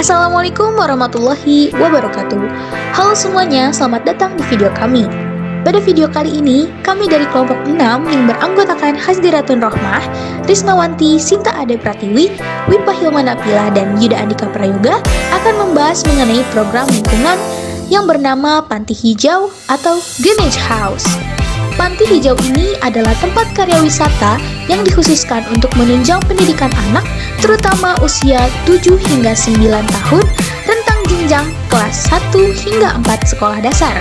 Assalamualaikum warahmatullahi wabarakatuh. Halo semuanya, selamat datang di video kami. Pada video kali ini, kami dari kelompok 6 yang beranggotakan Hasdiratun Rohmah, Rismawanti, Sinta Ade Pratiwi, Wipa Hilmana Pila, dan Yuda Andika Prayoga akan membahas mengenai program lingkungan yang bernama Panti Hijau atau Greenage House. Panti Hijau ini adalah tempat karya wisata yang dikhususkan untuk menunjang pendidikan anak, terutama usia 7 hingga 9 tahun, rentang jenjang kelas 1 hingga 4 sekolah dasar.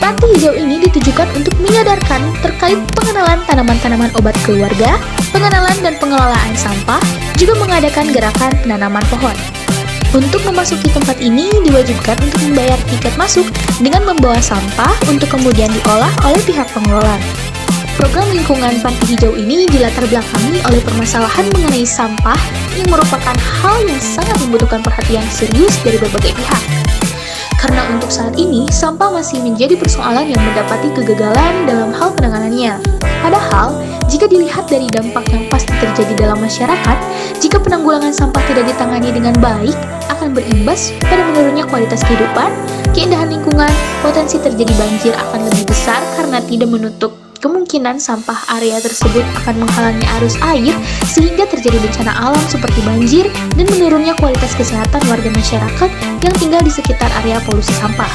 Panti Hijau ini ditujukan untuk menyadarkan terkait pengenalan tanaman-tanaman obat keluarga, pengenalan dan pengelolaan sampah, juga mengadakan gerakan penanaman pohon. Untuk memasuki tempat ini diwajibkan untuk membayar tiket masuk dengan membawa sampah untuk kemudian diolah oleh pihak pengelola. Program lingkungan Panti Hijau ini dilatar belakangi oleh permasalahan mengenai sampah yang merupakan hal yang sangat membutuhkan perhatian serius dari berbagai pihak. Karena untuk saat ini, sampah masih menjadi persoalan yang mendapati kegagalan dalam hal penanganannya. Padahal, jika dilihat dari dampak yang pasti terjadi dalam masyarakat, jika penanggulangan sampah tidak ditangani dengan baik, akan berimbas pada menurunnya kualitas kehidupan, keindahan lingkungan, potensi terjadi banjir akan lebih besar karena tidak menutup kemungkinan sampah area tersebut akan menghalangi arus air sehingga terjadi bencana alam seperti banjir dan menurunnya kualitas kesehatan warga masyarakat yang tinggal di sekitar area polusi sampah.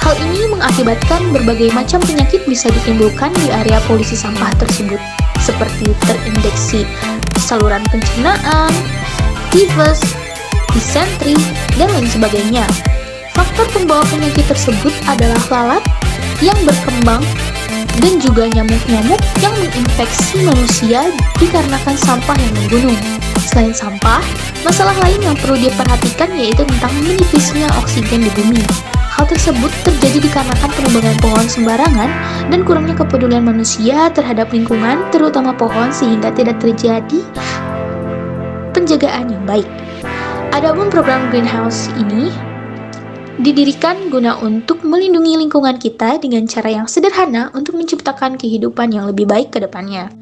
Hal ini mengakibatkan berbagai macam penyakit bisa ditimbulkan di area polusi sampah tersebut, seperti terinfeksi saluran pencernaan, tifus, disentri, dan lain sebagainya. Faktor pembawa penyakit tersebut adalah lalat yang berkembang dan juga nyamuk-nyamuk yang menginfeksi manusia dikarenakan sampah yang menggunung. Selain sampah, masalah lain yang perlu diperhatikan yaitu tentang menipisnya oksigen di bumi. Hal tersebut terjadi dikarenakan penebangan pohon sembarangan dan kurangnya kepedulian manusia terhadap lingkungan, terutama pohon, sehingga tidak terjadi penjagaan yang baik. Adapun program greenhouse ini didirikan guna untuk melindungi lingkungan kita dengan cara yang sederhana untuk menciptakan kehidupan yang lebih baik ke depannya.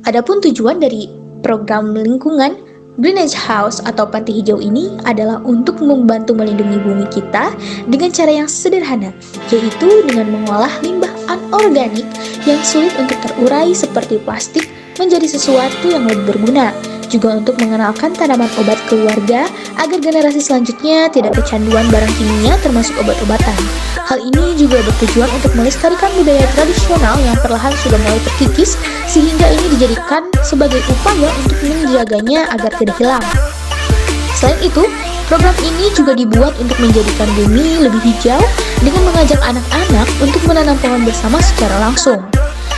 Adapun tujuan dari program lingkungan Greenage House atau Panti Hijau ini adalah untuk membantu melindungi bumi kita dengan cara yang sederhana, yaitu dengan mengolah limbah anorganik yang sulit untuk terurai seperti plastik menjadi sesuatu yang lebih berguna, juga untuk mengenalkan tanaman obat keluarga agar generasi selanjutnya tidak kecanduan barang kimia termasuk obat-obatan. Hal ini juga bertujuan untuk melestarikan budaya tradisional yang perlahan sudah mulai terkikis, sehingga ini dijadikan sebagai upaya untuk menjaganya agar tidak hilang. Selain itu, program ini juga dibuat untuk menjadikan bumi lebih hijau dengan mengajak anak-anak untuk menanam pohon bersama secara langsung.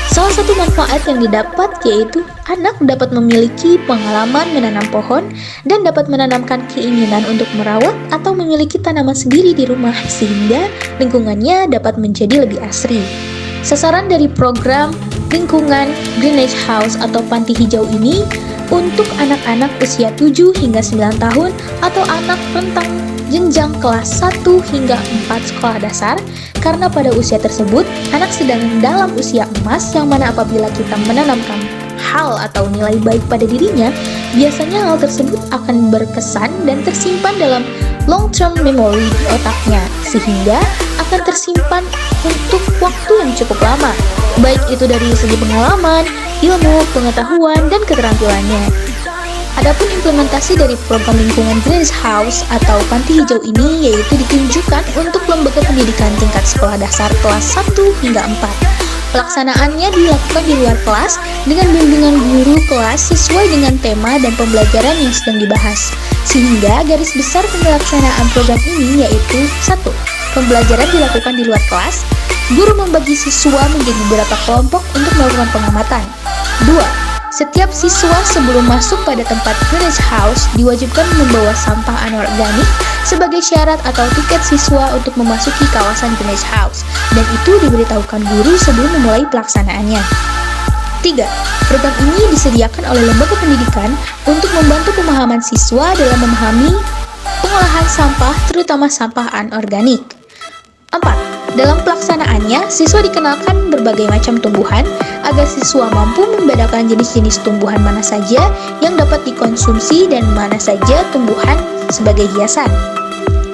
Salah satu manfaat yang didapat yaitu anak dapat memiliki pengalaman menanam pohon dan dapat menanamkan keinginan untuk merawat atau memiliki tanaman sendiri di rumah sehingga lingkungannya dapat menjadi lebih asri. Sasaran dari program lingkungan Greenage House atau Panti Hijau ini untuk anak-anak usia 7 hingga 9 tahun atau anak rentang jenjang kelas 1 hingga 4 sekolah dasar, karena pada usia tersebut anak sedang dalam usia emas yang mana apabila kita menanamkan hal atau nilai baik pada dirinya, biasanya hal tersebut akan berkesan dan tersimpan dalam long term memory di otaknya sehingga akan tersimpan untuk waktu yang cukup lama, baik itu dari segi pengalaman, ilmu, pengetahuan, dan keterampilannya. Adapun implementasi dari program lingkungan Greenage House atau Panti Hijau ini yaitu ditunjukkan untuk lembaga pendidikan tingkat sekolah dasar kelas 1 hingga 4. Pelaksanaannya dilakukan di luar kelas dengan bimbingan guru kelas sesuai dengan tema dan pembelajaran yang sedang dibahas. Sehingga garis besar pelaksanaan program ini yaitu 1. Pembelajaran dilakukan di luar kelas. Guru membagi siswa menjadi beberapa kelompok untuk melakukan pengamatan. 2. Setiap siswa sebelum masuk pada tempat Greenage House diwajibkan membawa sampah anorganik sebagai syarat atau tiket siswa untuk memasuki kawasan Greenage House, dan itu diberitahukan guru sebelum memulai pelaksanaannya. 3. Program ini disediakan oleh lembaga pendidikan untuk membantu pemahaman siswa dalam memahami pengolahan sampah, terutama sampah anorganik. 4. Dalam pelaksanaannya, siswa dikenalkan berbagai macam tumbuhan agar siswa mampu membedakan jenis-jenis tumbuhan mana saja yang dapat dikonsumsi dan mana saja tumbuhan sebagai hiasan.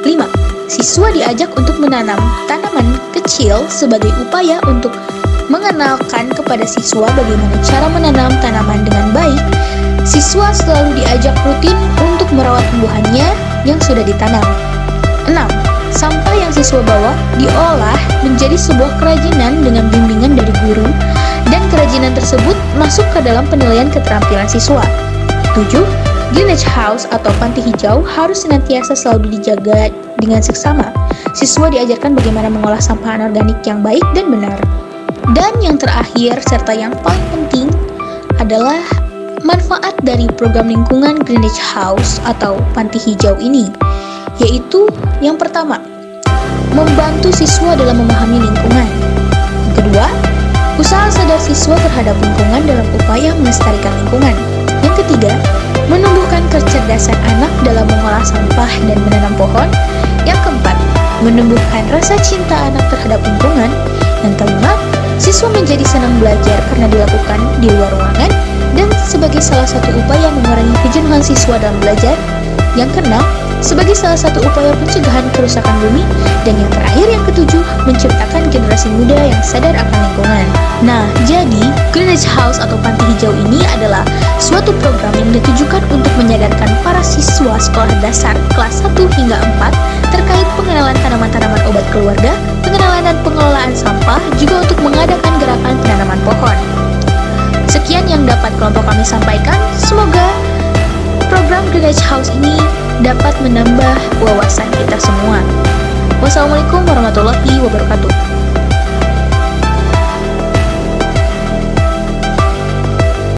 5. Siswa diajak untuk menanam tanaman kecil sebagai upaya untuk mengenalkan kepada siswa bagaimana cara menanam tanaman dengan baik. Siswa selalu diajak rutin untuk merawat tumbuhannya yang sudah ditanam. 6. Sampah yang siswa bawa diolah menjadi sebuah kerajinan dengan bimbingan dari guru, dan kerajinan tersebut masuk ke dalam penilaian keterampilan siswa. 7. Greenage House atau panti hijau harus senantiasa selalu dijaga dengan seksama. Siswa diajarkan bagaimana mengolah sampah anorganik yang baik dan benar. Dan yang terakhir serta yang paling penting adalah manfaat dari program lingkungan Greenage House atau panti hijau ini, yaitu yang pertama, membantu siswa dalam memahami lingkungan. Kedua, usaha sadar siswa terhadap lingkungan dalam upaya melestarikan lingkungan. Yang ketiga, menumbuhkan kecerdasan anak dalam mengolah sampah dan menanam pohon. Yang keempat, menumbuhkan rasa cinta anak terhadap lingkungan. Yang kelima, siswa menjadi senang belajar karena dilakukan di luar ruangan dan sebagai salah satu upaya mengurangi kejenuhan siswa dalam belajar. Yang keenam, sebagai salah satu upaya pencegahan kerusakan bumi. Dan yang terakhir, yang ketujuh, menciptakan generasi muda yang sadar akan lingkungan. Nah, jadi Greenage House atau panti hijau ini adalah suatu program yang ditujukan untuk menyadarkan para siswa sekolah dasar kelas 1 hingga 4 terkait pengenalan tanaman-tanaman obat keluarga, pengenalan dan pengelolaan sampah, juga untuk mengadakan gerakan penanaman pohon. Sekian yang dapat kelompok kami sampaikan. Semoga program Greenage House ini dapat menambah wawasan kita semua. Wassalamualaikum warahmatullahi wabarakatuh.